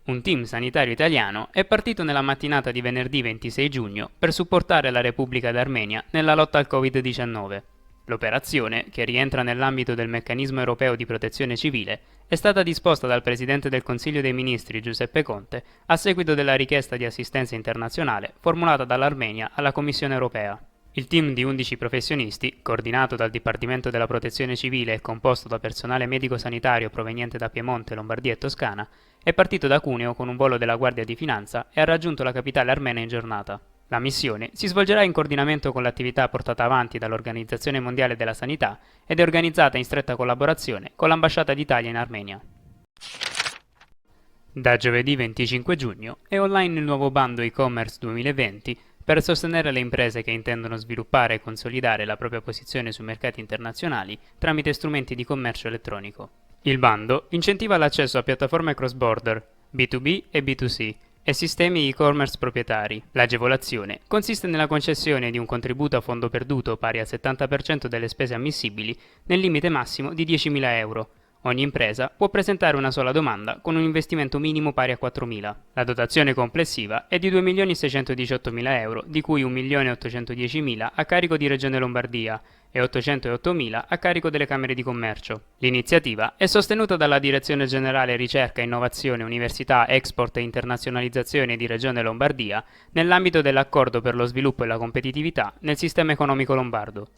Un team sanitario italiano è partito nella mattinata di venerdì 26 giugno per supportare la Repubblica d'Armenia nella lotta al Covid-19. L'operazione, che rientra nell'ambito del Meccanismo europeo di protezione civile, è stata disposta dal Presidente del Consiglio dei Ministri Giuseppe Conte a seguito della richiesta di assistenza internazionale formulata dall'Armenia alla Commissione europea. Il team di 11 professionisti, coordinato dal Dipartimento della Protezione Civile e composto da personale medico-sanitario proveniente da Piemonte, Lombardia e Toscana, è partito da Cuneo con un volo della Guardia di Finanza e ha raggiunto la capitale armena in giornata. La missione si svolgerà in coordinamento con l'attività portata avanti dall'Organizzazione Mondiale della Sanità ed è organizzata in stretta collaborazione con l'Ambasciata d'Italia in Armenia. Da giovedì 25 giugno è online il nuovo bando e-commerce 2020 per sostenere le imprese che intendono sviluppare e consolidare la propria posizione sui mercati internazionali tramite strumenti di commercio elettronico. Il bando incentiva l'accesso a piattaforme cross-border, B2B e B2C, e sistemi e-commerce proprietari. L'agevolazione consiste nella concessione di un contributo a fondo perduto pari al 70% delle spese ammissibili nel limite massimo di 10.000 euro. Ogni impresa può presentare una sola domanda con un investimento minimo pari a 4.000. La dotazione complessiva è di 2.618.000 euro, di cui 1.810.000 a carico di Regione Lombardia e 808.000 a carico delle Camere di Commercio. L'iniziativa è sostenuta dalla Direzione Generale Ricerca, Innovazione, Università, Export e Internazionalizzazione di Regione Lombardia nell'ambito dell'Accordo per lo sviluppo e la competitività nel sistema economico lombardo.